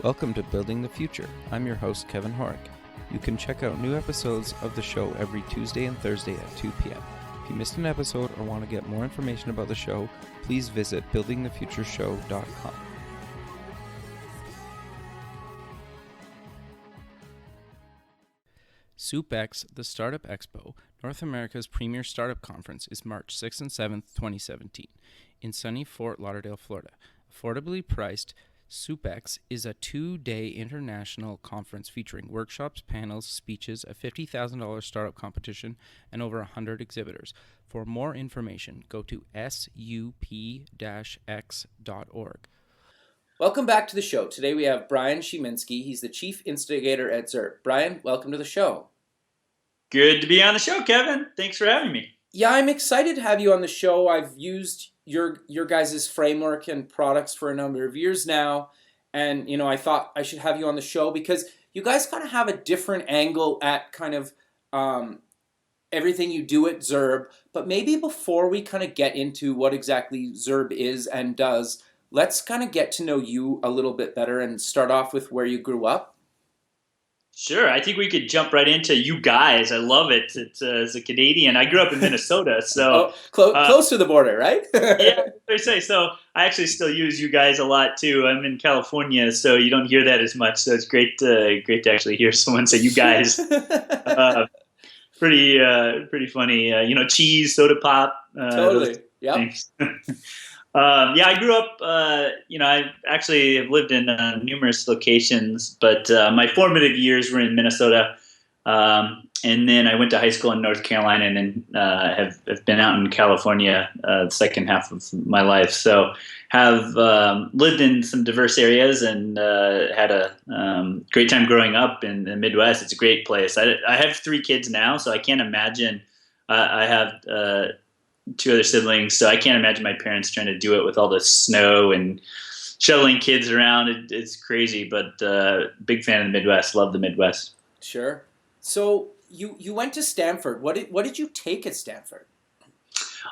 Welcome to Building the Future. I'm your host, Kevin Horick. You can check out new episodes of the show every Tuesday and Thursday at 2 p.m. If you missed an episode or want to get more information about the show, please visit buildingthefutureshow.com. SoupX, the Startup Expo, North America's premier startup conference, is March 6th and 7th, 2017, in sunny Fort Lauderdale, Florida. Affordably priced, SoupX is a 2-day international conference featuring workshops, panels, speeches, a $50,000 startup competition, and over 100 exhibitors. For more information, go to sup-x.org. Welcome back to the show. Today we have Bryan Zmijewski. He's the chief instigator at Zurb. Bryan, welcome to the show. Good to be on the show, Kevin. Thanks for having me. Yeah, I'm excited to have you on the show. I've used your guys' framework and products for a number of years now, and I thought I should have you on the show because you guys kind of have a different angle at kind of everything you do at Zurb. But maybe before we kind of get into what exactly Zurb is and does, let's kind of get to know you a little bit better and start off with where you grew up. Sure. I think we could jump right into you guys. I love it. It's, as a Canadian, I grew up in Minnesota, so close to the border, right? Yeah, I say. So I actually still use you guys a lot too. I'm in California, so you don't hear that as much. So it's great to actually hear someone say you guys. Pretty funny. Cheese, soda pop. Totally. Yeah. Yeah, I grew up, I actually have lived in numerous locations, but my formative years were in Minnesota. And then I went to high school in North Carolina and then have been out in California the second half of my life. So have lived in some diverse areas and had a great time growing up in the Midwest. It's a great place. I have 3 kids now, so I can't imagine. I have 2 other siblings, so I can't imagine my parents trying to do it with all the snow and shuttling kids around. It's crazy, but big fan of the Midwest. Love the Midwest. Sure. So you went to Stanford. What did you take at Stanford?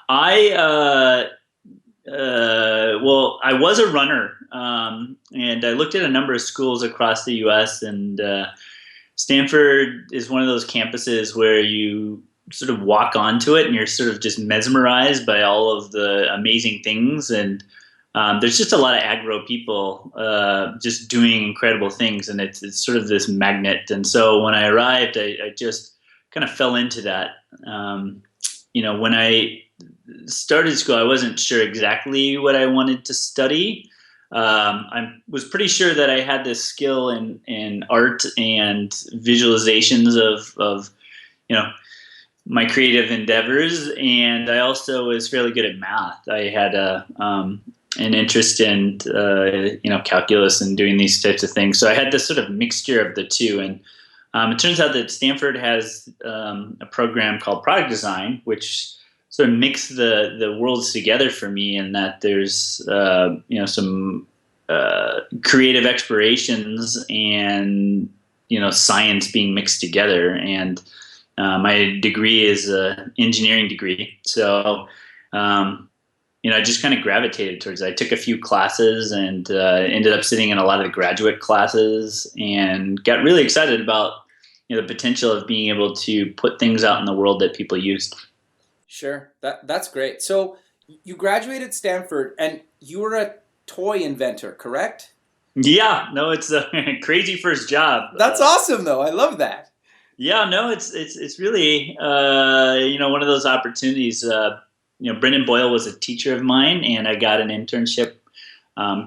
I was a runner, and I looked at a number of schools across the U.S. and Stanford is one of those campuses where you sort of walk onto it and you're sort of just mesmerized by all of the amazing things. And there's just a lot of aggro people just doing incredible things. And it's sort of this magnet. And so when I arrived, I just kind of fell into that. When I started school, I wasn't sure exactly what I wanted to study. I was pretty sure that I had this skill in art and visualizations of my creative endeavors, and I also was fairly good at math. I had an interest in calculus and doing these types of things. So I had this sort of mixture of the two, and it turns out that Stanford has a program called product design, which sort of mixed the worlds together for me, in that there's some creative explorations and science being mixed together. And my degree is an engineering degree, so I just kind of gravitated towards it. I took a few classes and ended up sitting in a lot of the graduate classes, and got really excited about the potential of being able to put things out in the world that people used. Sure, that's great. So you graduated Stanford, and you were a toy inventor, correct? Yeah, no, it's a crazy first job. That's awesome, though. I love that. Yeah, no, it's really one of those opportunities. Brendan Boyle was a teacher of mine, and I got an internship.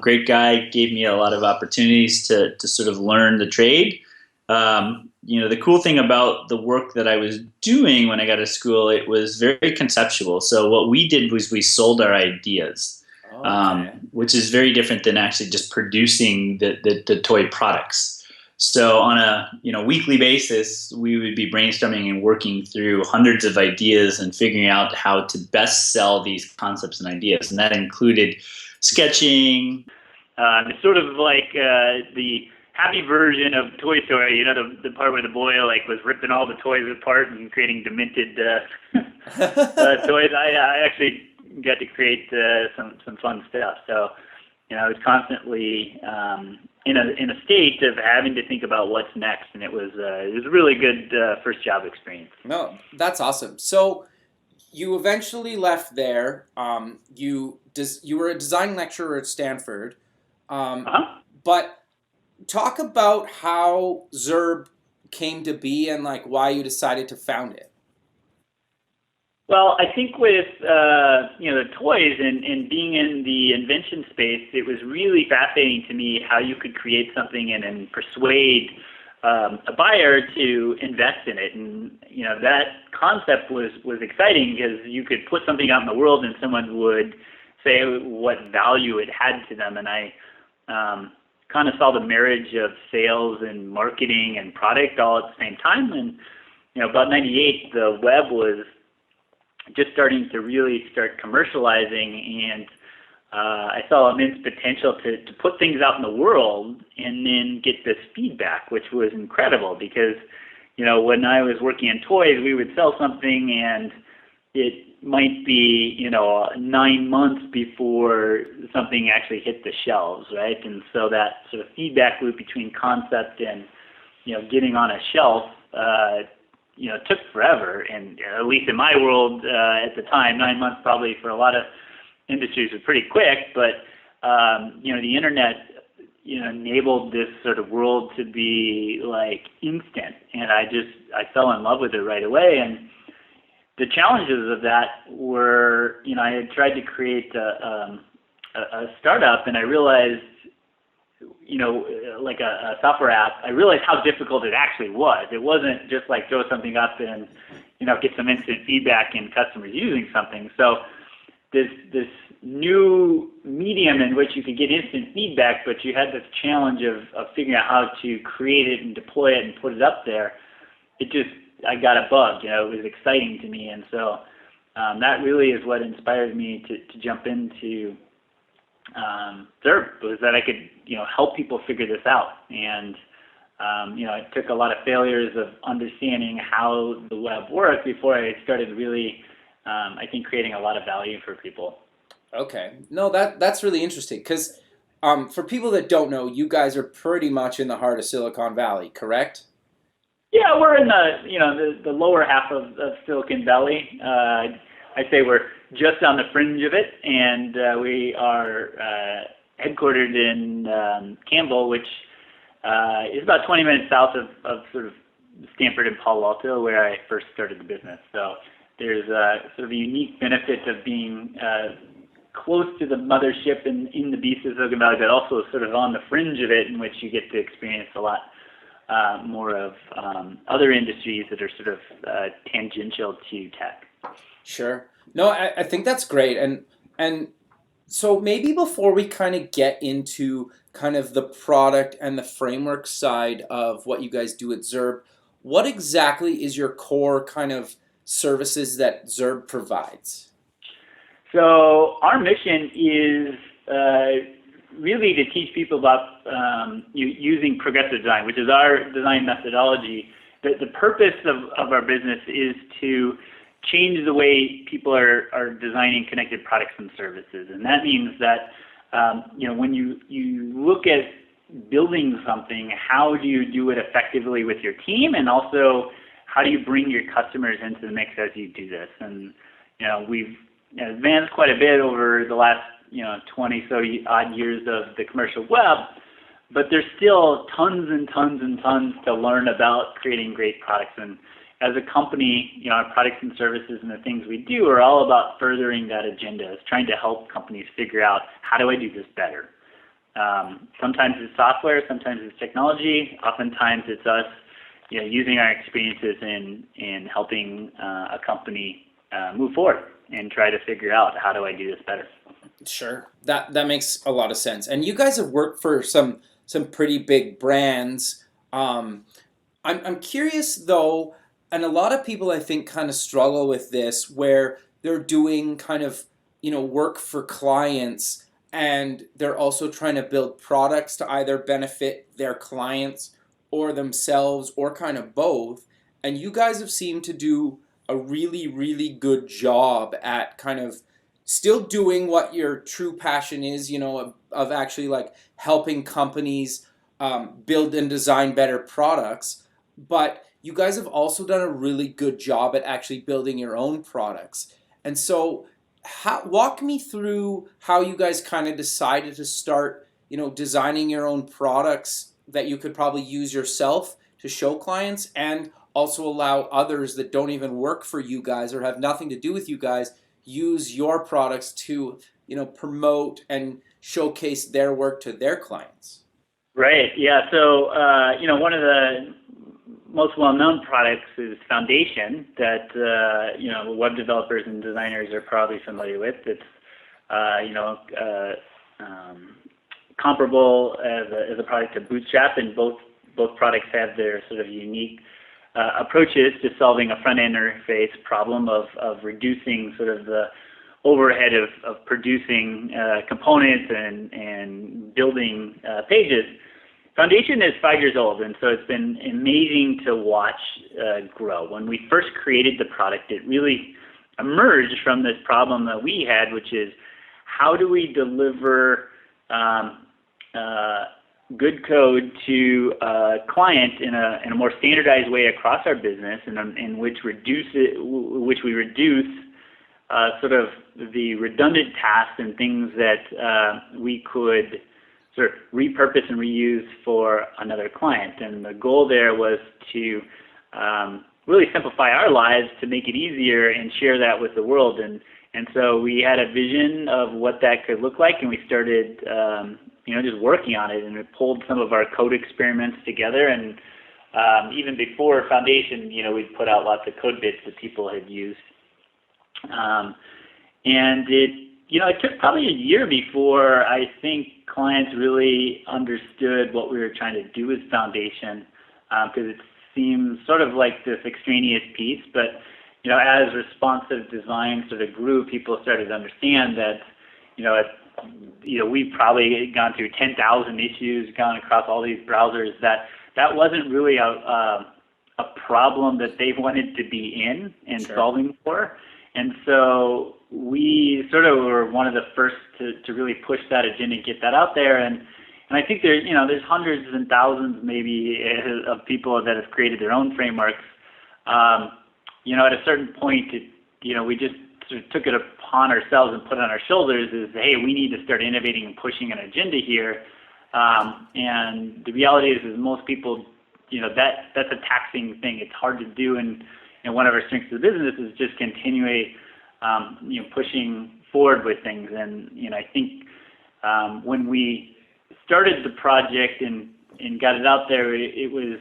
Great guy, gave me a lot of opportunities to sort of learn the trade. The cool thing about the work that I was doing when I got to school, it was very conceptual. So what we did was we sold our ideas, which is very different than actually just producing the toy products. So on a weekly basis, we would be brainstorming and working through hundreds of ideas and figuring out how to best sell these concepts and ideas. And that included sketching. It's sort of like the happy version of Toy Story, the part where the boy was ripping all the toys apart and creating demented toys. I actually got to create some fun stuff. So I was constantly in a state of having to think about what's next, and it was a really good first job experience. No, that's awesome. So you eventually left there. You were a design lecturer at Stanford, Uh-huh. but talk about how Zurb came to be and like why you decided to found it. Well, I think with the toys and being in the invention space, it was really fascinating to me how you could create something and persuade a buyer to invest in it. And that concept was exciting because you could put something out in the world and someone would say what value it had to them. And I kind of saw the marriage of sales and marketing and product all at the same time. And about '98, the web was just starting to really start commercializing, and I saw immense potential to put things out in the world and then get this feedback, which was incredible because, when I was working in toys, we would sell something and it might be, 9 months before something actually hit the shelves, right? And so that sort of feedback loop between concept and, getting on a shelf, took forever. And at least in my world at the time, 9 months probably for a lot of industries was pretty quick. But the internet, enabled this sort of world to be like instant, and I fell in love with it right away. And the challenges of that were, I had tried to create a startup, and I realized like a software app, I realized how difficult it actually was. It wasn't just like throw something up and, get some instant feedback and customers using something. So this new medium in which you could get instant feedback, but you had this challenge of figuring out how to create it and deploy it and put it up there. I got a bug, it was exciting to me. And so that really is what inspired me to jump into Zurb, was that I could, help people figure this out. And, it took a lot of failures of understanding how the web worked before I started really, I think, creating a lot of value for people. Okay, no, that's really interesting because for people that don't know, you guys are pretty much in the heart of Silicon Valley, correct? Yeah, we're in the lower half of Silicon Valley. I'd say we're just on the fringe of it, and we are headquartered in Campbell, which is about 20 minutes south of sort of Stanford and Palo Alto, where I first started the business. So there's sort of a unique benefit of being close to the mothership in the beast of Silicon Valley, but also sort of on the fringe of it, in which you get to experience a lot more of other industries that are sort of tangential to tech. Sure. No, I think that's great. And so maybe before we kind of get into kind of the product and the framework side of what you guys do at Zurb, what exactly is your core kind of services that Zurb provides? So our mission is really to teach people about using progressive design, which is our design methodology. The purpose of our business is to change the way people are designing connected products and services. And that means that, when you look at building something, how do you do it effectively with your team? And also, how do you bring your customers into the mix as you do this? And, we've advanced quite a bit over the last, 20 so odd years of the commercial web, but there's still tons and tons and tons to learn about creating great products. And as a company, our products and services and the things we do are all about furthering that agenda. It's trying to help companies figure out, how do I do this better? Sometimes it's software, sometimes it's technology, oftentimes it's us, using our experiences in helping a company move forward and try to figure out, how do I do this better? Sure, that makes a lot of sense. And you guys have worked for some pretty big brands. I'm curious though, and a lot of people I think kind of struggle with this, where they're doing kind of work for clients, and they're also trying to build products to either benefit their clients or themselves, or kind of both. And you guys have seemed to do a really, really good job at kind of still doing what your true passion is, of actually like helping companies build and design better products, but you guys have also done a really good job at actually building your own products. And so, walk me through how you guys kind of decided to start, designing your own products that you could probably use yourself to show clients, and also allow others that don't even work for you guys or have nothing to do with you guys use your products to, promote and showcase their work to their clients. Right. Yeah. So, one of the most well-known products is Foundation that, web developers and designers are probably familiar with. It's, comparable as a product to Bootstrap, and both products have their sort of unique approaches to solving a front-end interface problem of reducing sort of the overhead of producing components and building pages. Foundation is 5 years old, and so it's been amazing to watch grow. When we first created the product, it really emerged from this problem that we had, which is how do we deliver good code to a client in a more standardized way across our business, in which we reduce sort of the redundant tasks and things that we could sort of repurpose and reuse for another client. And the goal there was to really simplify our lives to make it easier and share that with the world. And so we had a vision of what that could look like, and we started just working on it, and it pulled some of our code experiments together. And even before Foundation, we'd put out lots of code bits that people had used. And it took probably a year before I think clients really understood what we were trying to do with Foundation, because it seemed sort of like this extraneous piece. But as responsive design sort of grew, people started to understand that we've probably gone through 10,000 issues, gone across all these browsers. That wasn't really a problem that they wanted to be in and Sure. solving for. And so we sort of were one of the first to really push that agenda and get that out there. And I think there's hundreds and thousands maybe of people that have created their own frameworks. At a certain point, we just sort of took it upon ourselves and put it on our shoulders is, hey, we need to start innovating and pushing an agenda here. And the reality is most people, that's a taxing thing. It's hard to do, and one of our strengths of the business is just continually, pushing forward with things. And I think when we started the project and got it out there, it was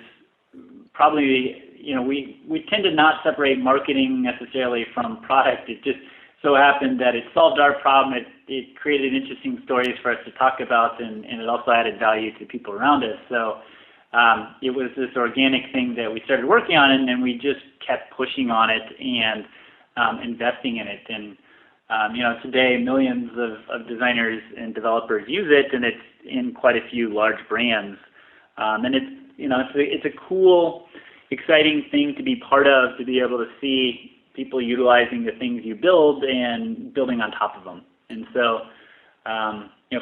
probably, we tend to not separate marketing necessarily from product. It just so happened that it solved our problem. It created interesting stories for us to talk about, and it also added value to people around us. So it was this organic thing that we started working on, and then we just kept pushing on it and investing in it. And today millions of designers and developers use it, and it's in quite a few large brands. And it's a cool, exciting thing to be part of, to be able to see people utilizing the things you build and building on top of them. And so,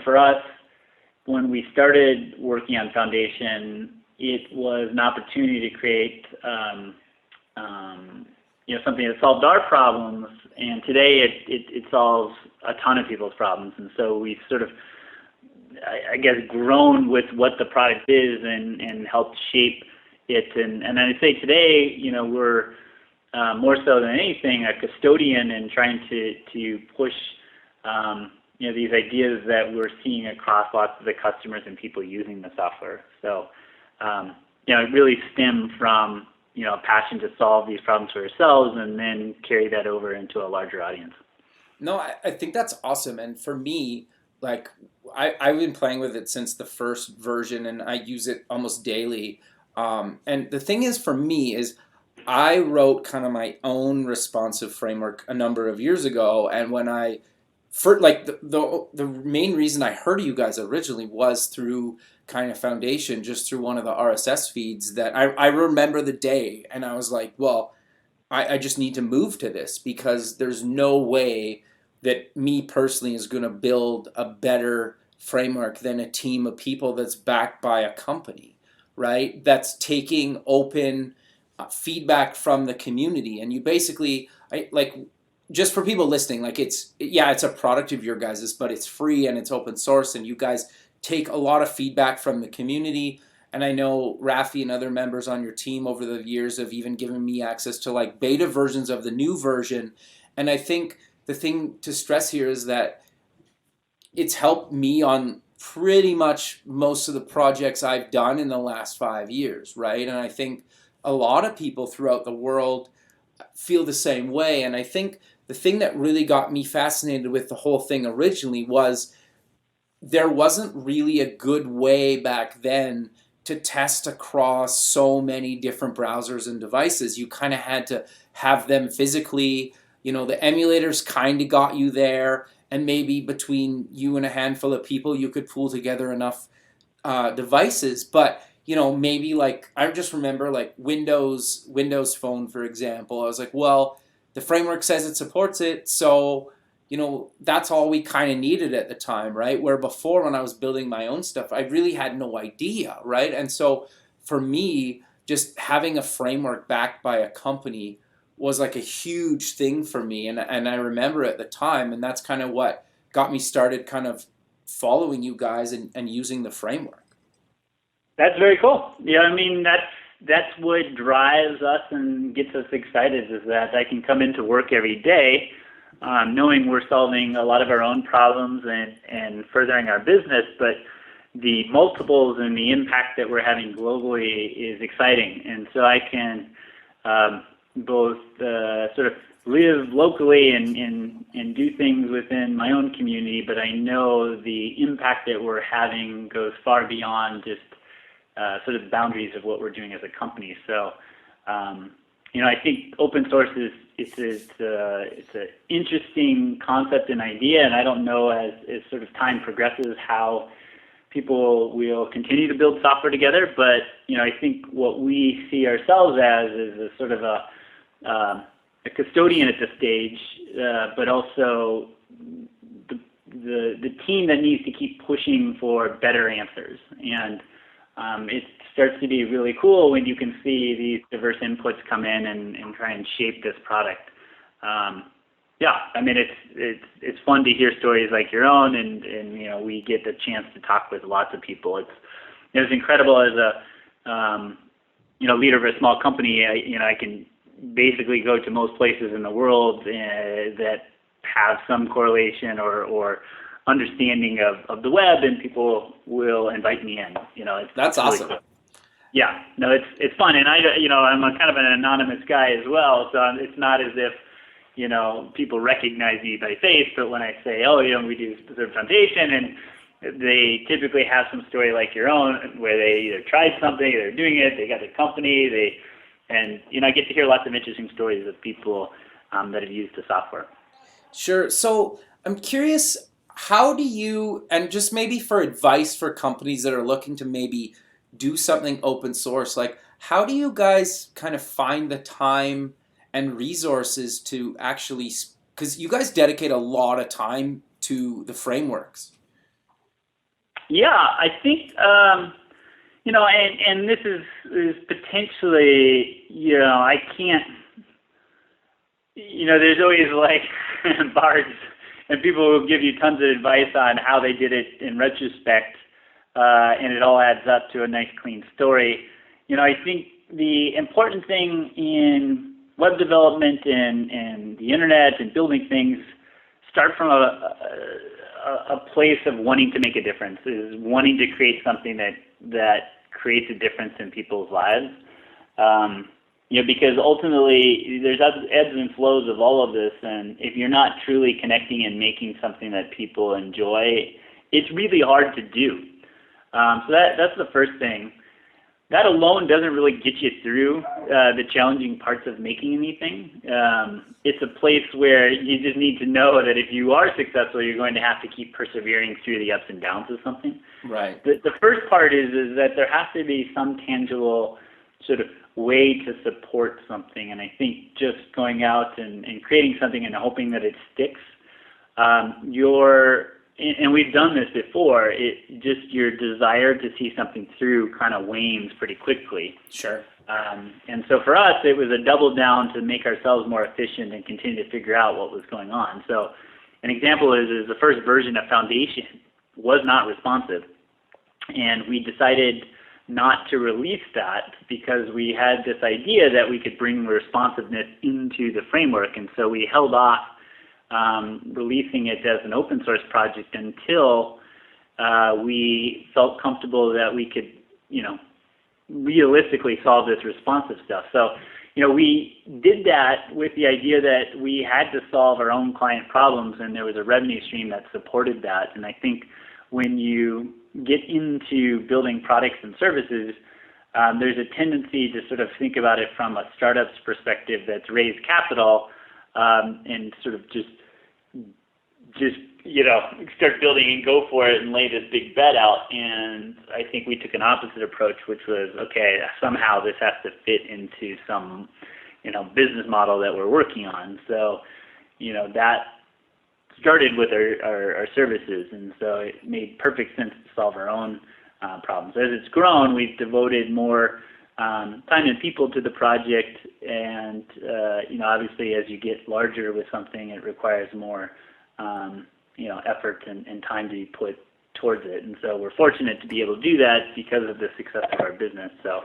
for us, when we started working on Foundation, it was an opportunity to create, something that solved our problems. And today, it solves a ton of people's problems. And so we've sort of, I guess, grown with what the product is and helped shape it. And I'd say today, we're more so than anything a custodian in trying to push these ideas that we're seeing across lots of the customers and people using the software. So it really stemmed from a passion to solve these problems for ourselves and then carry that over into a larger audience. No, I think that's awesome. And for me, like I've been playing with it since the first version, and I use it almost daily. And the thing is, for me, is I wrote kind of my own responsive framework a number of years ago, and when the main reason I heard of you guys originally was through kind of Foundation, just through one of the RSS feeds that I remember the day, and I was like, well, I just need to move to this, because there's no way that me personally is going to build a better framework than a team of people that's backed by a company, right? That's taking open feedback from the community, and you basically, just for people listening, like it's a product of your guys's, but it's free and it's open source, and you guys take a lot of feedback from the community. And I know Rafi and other members on your team over the years have even given me access to like beta versions of the new version. And I think the thing to stress here is that it's helped me on pretty much most of the projects I've done in the last 5 years, right? And I think a lot of people throughout the world feel the same way. And I think the thing that really got me fascinated with the whole thing originally was there wasn't really a good way back then to test across so many different browsers and devices. You kind of had to have them physically, the emulators kind of got you there, and maybe between you and a handful of people, you could pull together enough devices. But maybe like I just remember like Windows Phone, for example. I was like, well, the framework says it supports it, so that's all we kind of needed at the time, right? Where before, when I was building my own stuff, I really had no idea, right? And so for me, just having a framework backed by a company was like a huge thing for me. And I remember at the time, and that's kind of what got me started kind of following you guys and using the framework. That's very cool. Yeah, I mean, that's what drives us and gets us excited, is that I can come into work every day knowing we're solving a lot of our own problems and furthering our business, but the multiples and the impact that we're having globally is exciting. And so I can both sort of live locally and do things within my own community, but I know the impact that we're having goes far beyond just sort of the boundaries of what we're doing as a company. So, I think open source it's an interesting concept and idea, and I don't know as sort of time progresses how people will continue to build software together. But I think what we see ourselves as is a sort of a custodian at this stage, but also the team that needs to keep pushing for better answers. And it starts to be really cool when you can see these diverse inputs come in and try and shape this product. I mean, it's fun to hear stories like your own, and we get the chance to talk with lots of people. It's incredible as a leader of a small company. I can basically go to most places in the world that have some correlation or understanding of the web, and people will invite me in. That's really awesome. Cool. Yeah, no, it's fun, and I'm a kind of an anonymous guy as well, so it's not as if people recognize me by face. But when I say, we do Zurb Foundation, and they typically have some story like your own, where they either tried something, they're doing it, they got their company, and I get to hear lots of interesting stories of people that have used the software. Sure. So I'm curious, how do you, and just maybe for advice for companies that are looking to maybe do something open source, like how do you guys kind of find the time and resources to actually, because you guys dedicate a lot of time to the frameworks? Yeah, I think, and this is potentially, I can't, there's always like bards, and people will give you tons of advice on how they did it in retrospect, and it all adds up to a nice, clean story. I think the important thing in web development and the internet and building things start from a place of wanting to make a difference, is wanting to create something that creates a difference in people's lives. Because ultimately there's ebbs and flows of all of this, and if you're not truly connecting and making something that people enjoy, it's really hard to do. So that's the first thing. That alone doesn't really get you through the challenging parts of making anything. It's a place where you just need to know that if you are successful, you're going to have to keep persevering through the ups and downs of something. Right. The first part is that there has to be some tangible sort of way to support something. And I think just going out and creating something and hoping that it sticks, you're and we've done this before, it just your desire to see something through kind of wanes pretty quickly. Sure. And so for us, it was a double down to make ourselves more efficient and continue to figure out what was going on. So an example is the first version of Foundation was not responsive. And we decided not to release that because we had this idea that we could bring responsiveness into the framework. And so we held off releasing it as an open source project until we felt comfortable that we could, realistically solve this responsive stuff. So, we did that with the idea that we had to solve our own client problems, and there was a revenue stream that supported that. And I think when you get into building products and services, there's a tendency to sort of think about it from a startup's perspective that's raised capital and sort of just start building and go for it and lay this big bet out. And I think we took an opposite approach, which was, okay, somehow this has to fit into some, business model that we're working on. So, that started with our services, and so it made perfect sense to solve our own problems. As it's grown, we've devoted more time and people to the project, and obviously as you get larger with something, it requires more effort and time to be put towards it. And so we're fortunate to be able to do that because of the success of our business. So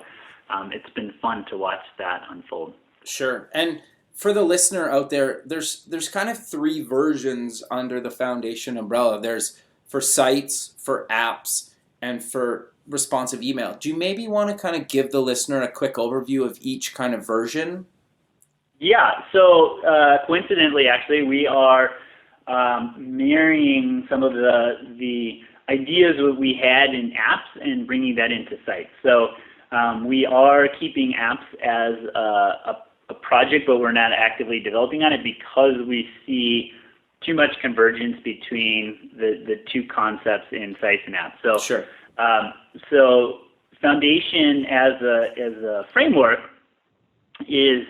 it's been fun to watch that unfold. Sure. And for the listener out there, there's kind of three versions under the Foundation umbrella. There's for sites, for apps, and for responsive email. Do you maybe want to kind of give the listener a quick overview of each kind of version? Yeah. So coincidentally, actually, we are marrying some of the ideas that we had in apps and bringing that into sites. So we are keeping apps as a project, but we're not actively developing on it because we see too much convergence between the two concepts in sites and apps. So, sure. So Foundation as a framework is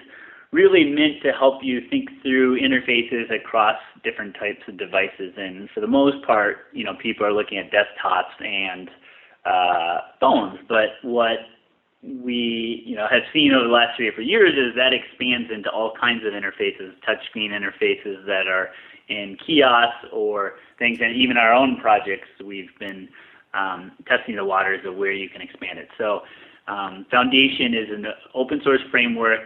really meant to help you think through interfaces across different types of devices. And for the most part, people are looking at desktops and phones. But what we have seen over the last 3 or 4 years is that expands into all kinds of interfaces, touchscreen interfaces that are in kiosks or things, and even our own projects, we've been testing the waters of where you can expand it. So Foundation is an open source framework.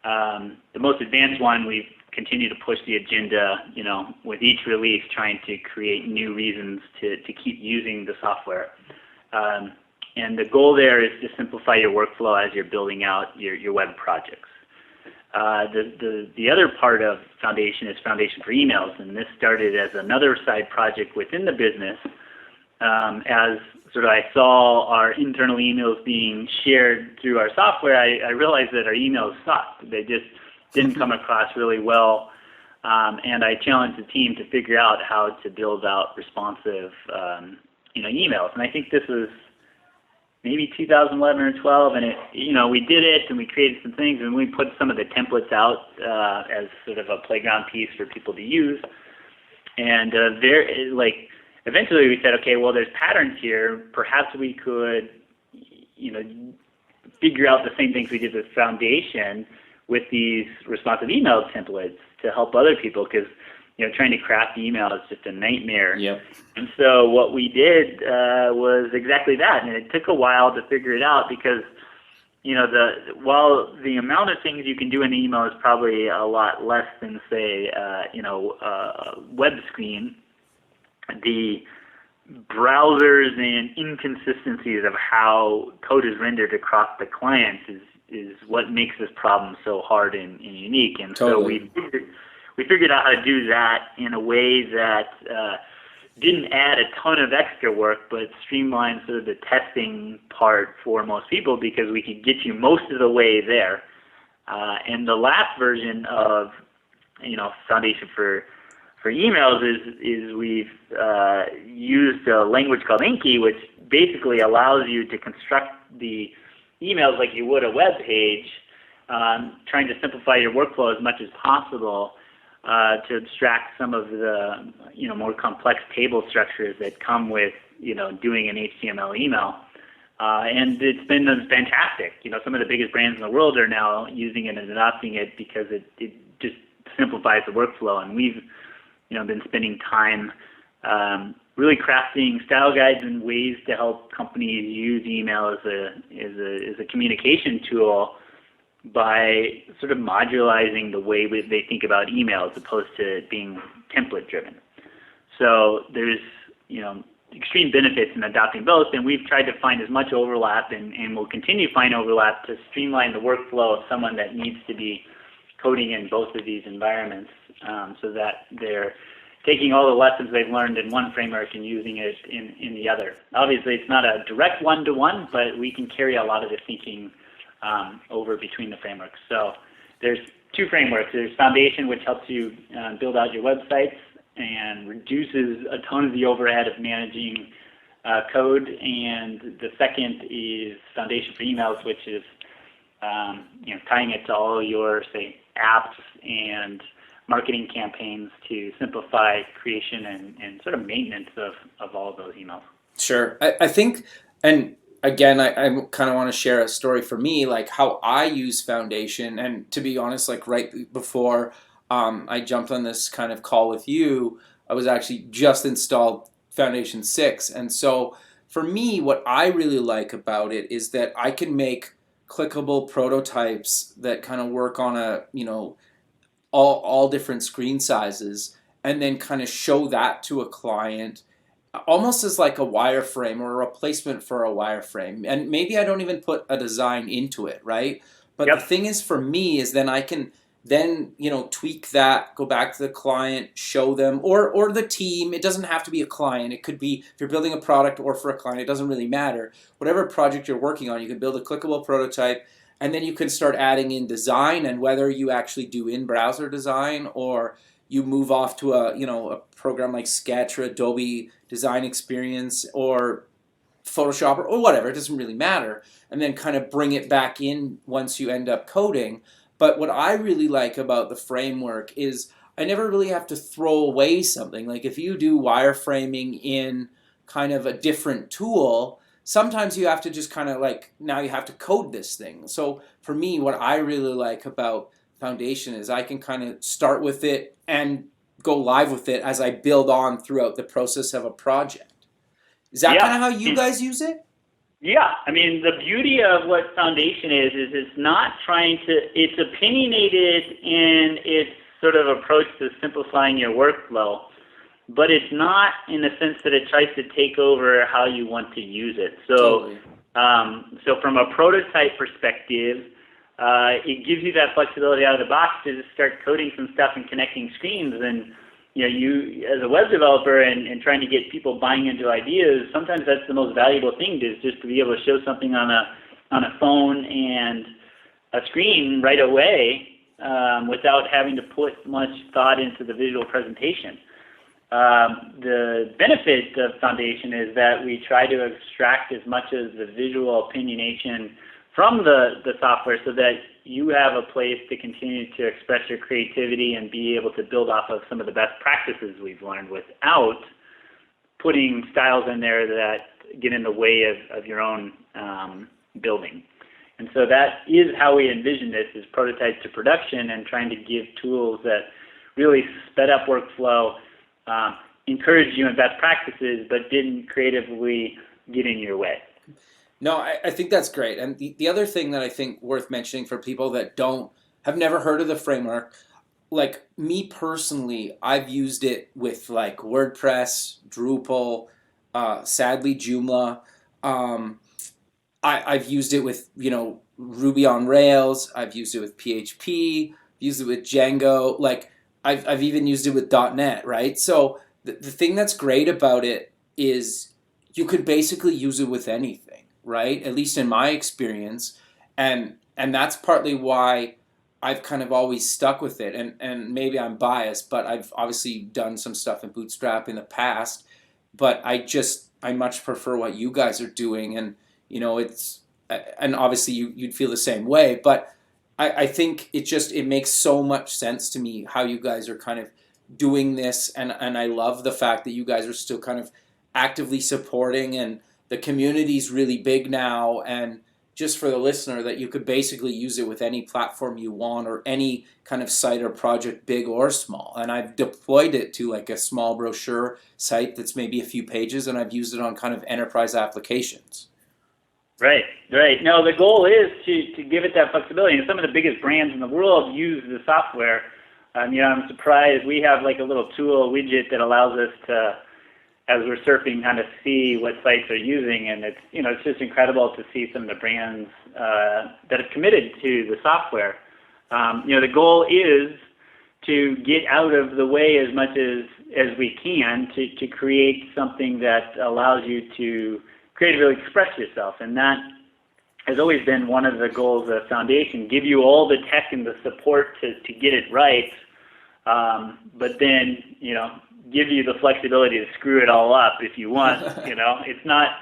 The most advanced one, we've continued to push the agenda, with each release trying to create new reasons to keep using the software. And the goal there is to simplify your workflow as you're building out your web projects. The other part of Foundation is Foundation for Emails, and this started as another side project within the business. As sort of I saw our internal emails being shared through our software, I realized that our emails sucked. They just didn't come across really well, and I challenged the team to figure out how to build out responsive, emails. And I think this was maybe 2011 or 12, and we did it, and we created some things, and we put some of the templates out as sort of a playground piece for people to use. And eventually we said, okay, well, there's patterns here. Perhaps we could, figure out the same things we did with Foundation with these responsive email templates to help other people, because trying to craft email is just a nightmare. Yep. And so what we did was exactly that, and it took a while to figure it out because, while the amount of things you can do in the email is probably a lot less than, say, a web screen, the browsers and inconsistencies of how code is rendered across the client is what makes this problem so hard and unique. And totally. So we figured out how to do that in a way that didn't add a ton of extra work, but streamlined sort of the testing part for most people, because we could get you most of the way there. And the last version of Foundation for emails is we've used a language called Inky, which basically allows you to construct the emails like you would a web page, trying to simplify your workflow as much as possible. to abstract some of the more complex table structures that come with doing an HTML email. And it's been fantastic. Some of the biggest brands in the world are now using it and adopting it because it just simplifies the workflow. And we've been spending time really crafting style guides and ways to help companies use email as a communication tool by sort of modularizing the way they think about email as opposed to it being template driven. So there's extreme benefits in adopting both, and we've tried to find as much overlap and will continue to find overlap to streamline the workflow of someone that needs to be coding in both of these environments, so that they're taking all the lessons they've learned in one framework and using it in the other. Obviously, it's not a direct one-to-one, but we can carry a lot of the thinking over between the frameworks. So there's two frameworks. There's Foundation, which helps you build out your websites and reduces a ton of the overhead of managing code. And the second is Foundation for Emails, which is tying it to all your, say, apps and marketing campaigns to simplify creation and sort of maintenance of all of those emails. Sure. I think, and again, I kind of want to share a story for me, like how I use Foundation. And to be honest, like right before I jumped on this kind of call with you, I was actually just installed Foundation 6. And so for me, what I really like about it is that I can make clickable prototypes that kind of work on all different screen sizes, and then kind of show that to a client almost as like a wireframe or a replacement for a wireframe. And maybe I don't even put a design into it, right? But Yep. The thing is for me is then I can then tweak that, go back to the client, show them, or the team. It doesn't have to be a client. It could be if you're building a product or for a client, it doesn't really matter. Whatever project you're working on, you can build a clickable prototype, and then you can start adding in design, and whether you actually do in-browser design or you move off to a program like Sketch or Adobe Design Experience or Photoshop or whatever, it doesn't really matter, and then kind of bring it back in once you end up coding. But what I really like about the framework is I never really have to throw away something. Like if you do wireframing in kind of a different tool, sometimes you have to just kind of like, now you have to code this thing. So for me, what I really like about Foundation is I can kind of start with it and go live with it as I build on throughout the process of a project. Is that kind of how you guys use it? Yeah, I mean, the beauty of what Foundation is it's not trying to, it's opinionated in its sort of approach to simplifying your workflow, but it's not in the sense that it tries to take over how you want to use it. So, Totally. So from a prototype perspective, it gives you that flexibility out of the box to just start coding some stuff and connecting screens. And you as a web developer and trying to get people buying into ideas, sometimes that's the most valuable thing, is just to be able to show something on a phone and a screen right away without having to put much thought into the visual presentation. The benefit of Foundation is that we try to extract as much of the visual opinionation from the software so that you have a place to continue to express your creativity and be able to build off of some of the best practices we've learned without putting styles in there that get in the way of your own building. And so that is how we envision this, is prototype to production and trying to give tools that really sped up workflow, encourage you in best practices, but didn't creatively get in your way. No, I think that's great. And the other thing that I think worth mentioning for people that have never heard of the framework, like me personally, I've used it with like WordPress, Drupal, sadly Joomla. I've used it with, Ruby on Rails. I've used it with PHP, used it with Django. Like I've even used it with .NET, right? So the thing that's great about it is you could basically use it with anything, right? At least in my experience. And that's partly why I've kind of always stuck with it. And maybe I'm biased, but I've obviously done some stuff in Bootstrap in the past. But I much prefer what you guys are doing. And, and obviously you'd feel the same way. But I think it makes so much sense to me how you guys are kind of doing this, and I love the fact that you guys are still kind of actively supporting, and the community's really big now, and just for the listener that you could basically use it with any platform you want or any kind of site or project, big or small. And I've deployed it to like a small brochure site that's maybe a few pages, and I've used it on kind of enterprise applications. Right, right. No, the goal is to give it that flexibility. And some of the biggest brands in the world use the software. I'm surprised we have like a little tool widget that allows us to, as we're surfing, kind of see what sites are using, and it's just incredible to see some of the brands that have committed to the software. The goal is to get out of the way as much as we can to create something that allows you to creatively express yourself, and that has always been one of the goals of Foundation: give you all the tech and the support to get it right, but then give you the flexibility to screw it all up if you want. It's not,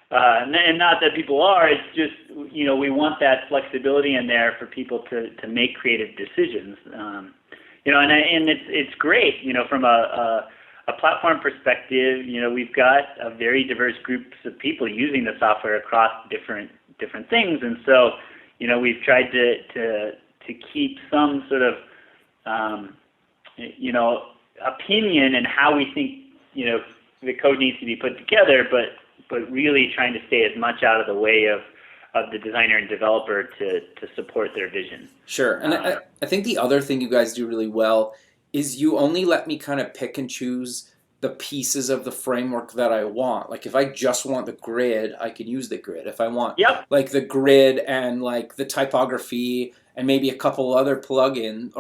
and not that people are. It's just we want that flexibility in there for people to make creative decisions. And it's great. From a platform perspective, we've got a very diverse groups of people using the software across different things, and so we've tried to keep some sort of opinion and how we think the code needs to be put together, but really trying to stay as much out of the way of the designer and developer to support their vision. Sure, and I think the other thing you guys do really well is you only let me kind of pick and choose the pieces of the framework that I want. Like if I just want the grid, I can use the grid. If I want like the grid and like the typography and maybe a couple other plugins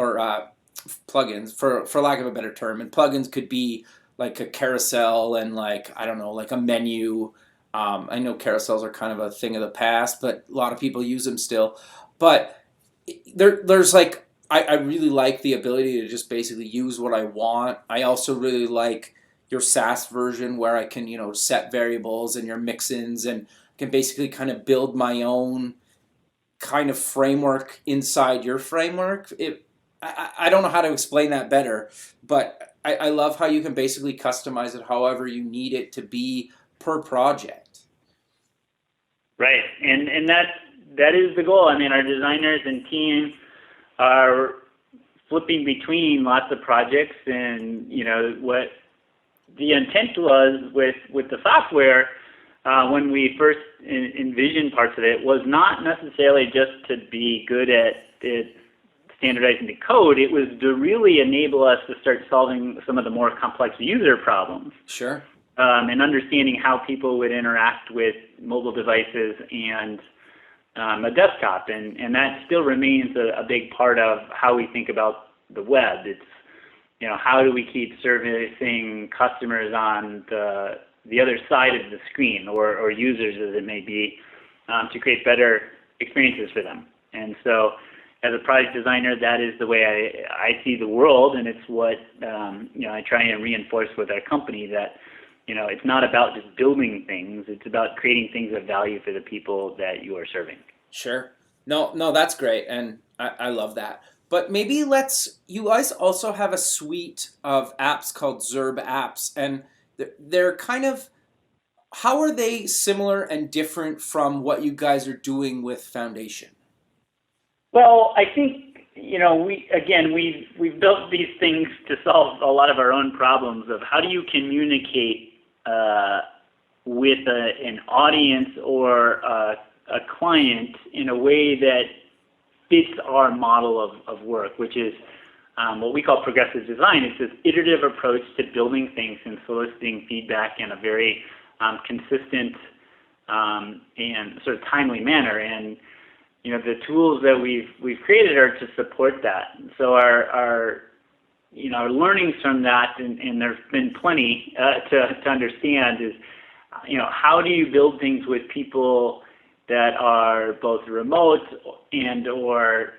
for lack of a better term, and plugins could be like a carousel and like I don't know, like a menu. I know carousels are kind of a thing of the past, but a lot of people use them still. But there's like I really like the ability to just basically use what I want. I also really like your SaaS version where I can, set variables and your mix-ins and can basically kind of build my own kind of framework inside your framework. I don't know how to explain that better, but I love how you can basically customize it however you need it to be per project. Right, and that is the goal. I mean, our designers and team are flipping between lots of projects, and what the intent was with the software when we first envisioned parts of it was not necessarily just to be good at standardizing the code. It was to really enable us to start solving some of the more complex user problems. Sure. And understanding how people would interact with mobile devices and a desktop, and that still remains a big part of how we think about the web. It's how do we keep servicing customers on the other side of the screen, or users as it may be, to create better experiences for them. And so as a product designer, that is the way I see the world, and it's what I try and reinforce with our company, that it's not about just building things, it's about creating things of value for the people that you are serving. Sure. No, that's great, and I love that. But maybe you guys also have a suite of apps called Zurb Apps, and they're kind of, how are they similar and different from what you guys are doing with Foundation? Well, I think, we've built these things to solve a lot of our own problems of how do you communicate with an audience or a client in a way that fits our model of work, which is what we call progressive design. It's this iterative approach to building things and soliciting feedback in a very consistent and sort of timely manner. And the tools that we've created are to support that. So our learnings from that, and there's been plenty to understand, is how do you build things with people that are both remote and or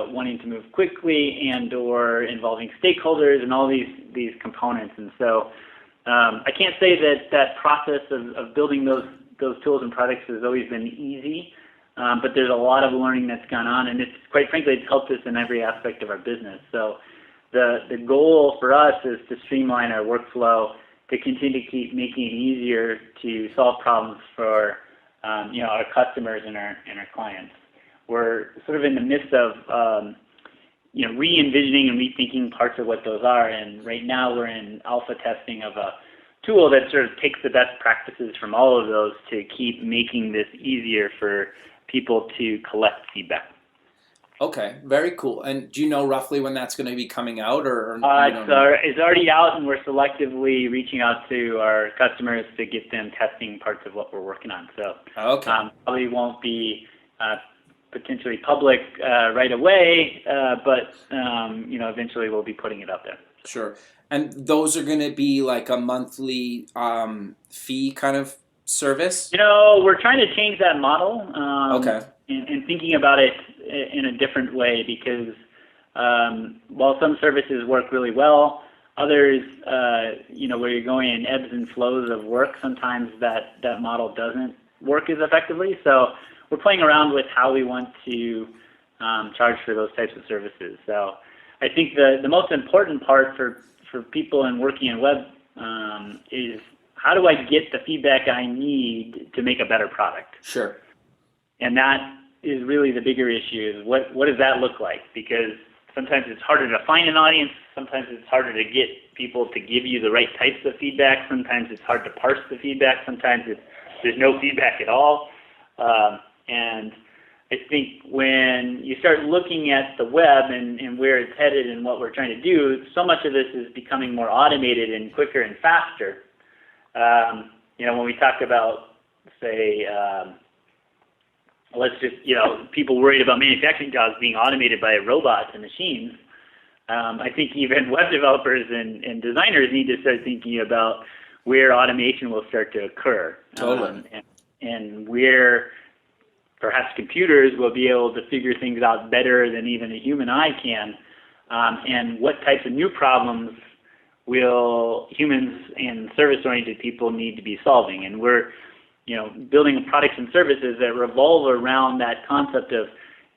wanting to move quickly and or involving stakeholders and all these components. And so I can't say that process of building those tools and products has always been easy. but there's a lot of learning that's gone on, and it's quite frankly, it's helped us in every aspect of our business. So the goal for us is to streamline our workflow, to continue to keep making it easier to solve problems for our customers and our clients. We're sort of in the midst of re-envisioning and rethinking parts of what those are, and right now we're in alpha testing of a tool that sort of takes the best practices from all of those to keep making this easier for people to collect feedback. Okay, very cool. And do you know roughly when that's going to be coming out, or it's already out, and we're selectively reaching out to our customers to get them testing parts of what we're working on. So probably won't be potentially public right away, but eventually we'll be putting it up there. Sure. And those are going to be like a monthly fee kind of service? We're trying to change that model. Okay. And thinking about it in a different way, because while some services work really well, others, where you're going in ebbs and flows of work, sometimes that model doesn't work as effectively. So we're playing around with how we want to charge for those types of services. So I think the most important part for people in working in web is, how do I get the feedback I need to make a better product? Sure. And that is really the bigger issue, is what does that look like? Because sometimes it's harder to find an audience, sometimes it's harder to get people to give you the right types of feedback, sometimes it's hard to parse the feedback, sometimes there's no feedback at all. And I think when you start looking at the web and where it's headed and what we're trying to do, so much of this is becoming more automated and quicker and faster. When we talk about, say, people worried about manufacturing jobs being automated by robots and machines, I think even web developers and designers need to start thinking about where automation will start to occur. Totally. And where perhaps computers will be able to figure things out better than even a human eye can, and what types of new problems will humans and service-oriented people need to be solving. And we're building products and services that revolve around that concept of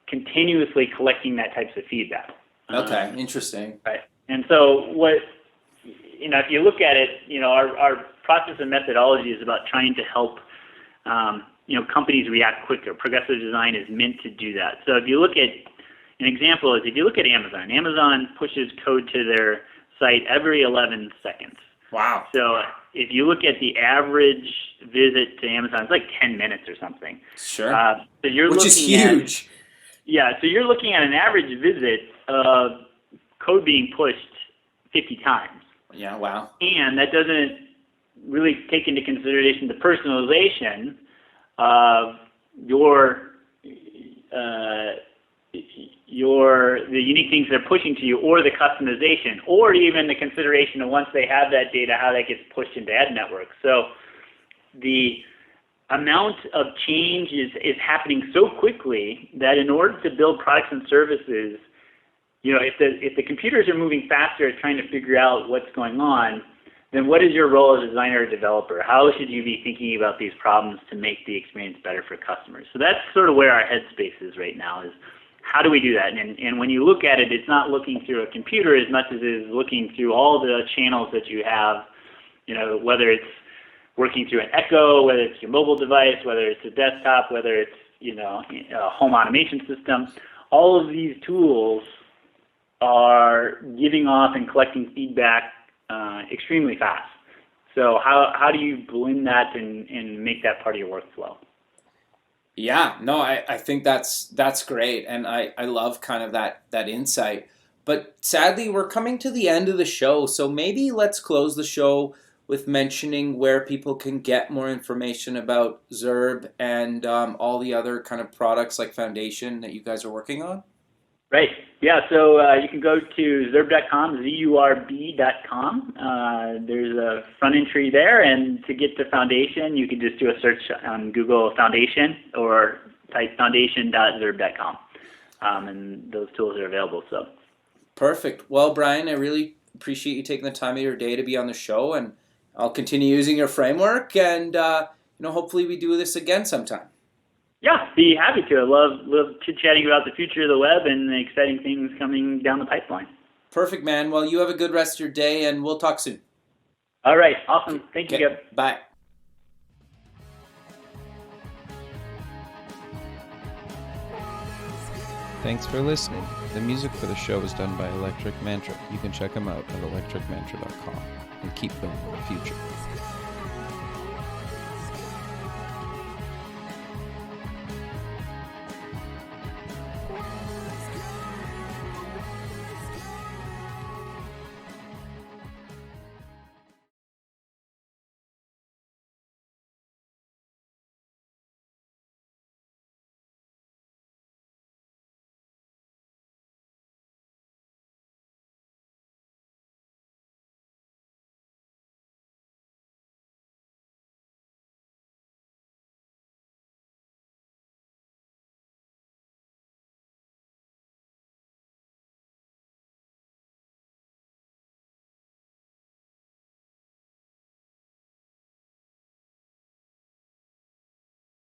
continuously collecting that types of feedback. Okay, interesting. Right. And so if you look at it, our process and methodology is about trying to help companies react quicker. Progressive design is meant to do that. So if you look at, an example is, if you look at Amazon pushes code to their site every 11 seconds. Wow. So if you look at the average visit to Amazon, it's like 10 minutes or something. Sure. Which is huge. So you're looking at an average visit of code being pushed 50 times. Yeah, wow. And that doesn't really take into consideration the personalization of the unique things they're pushing to you, or the customization, or even the consideration of, once they have that data, how that gets pushed into ad networks. So the amount of change is happening so quickly that in order to build products and services, if the computers are moving faster at trying to figure out what's going on, then what is your role as a designer or developer? How should you be thinking about these problems to make the experience better for customers? So that's sort of where our headspace is right now, is how do we do that? And when you look at it, it's not looking through a computer as much as it is looking through all the channels that you have, whether it's working through an Echo, whether it's your mobile device, whether it's a desktop, whether it's, a home automation system. All of these tools are giving off and collecting feedback extremely fast. So how do you blend that and make that part of your workflow? Yeah, no, I think that's great, and I love kind of that insight. But sadly, we're coming to the end of the show, so maybe let's close the show with mentioning where people can get more information about Zurb and all the other kind of products like Foundation that you guys are working on. Right. Yeah, so you can go to zurb.com, zurb.com. There's a front entry there, and to get to Foundation, you can just do a search on Google Foundation or type foundation.zurb.com, and those tools are available. So. Perfect. Well, Bryan, I really appreciate you taking the time of your day to be on the show, and I'll continue using your framework, and hopefully we do this again sometime. Yeah, be happy to. I love chit-chatting about the future of the web and the exciting things coming down the pipeline. Perfect, man. Well, you have a good rest of your day, and we'll talk soon. All right, awesome. Thank you, Gab. Bye. Thanks for listening. The music for the show was done by Electric Mantra. You can check them out at electricmantra.com and keep building the future.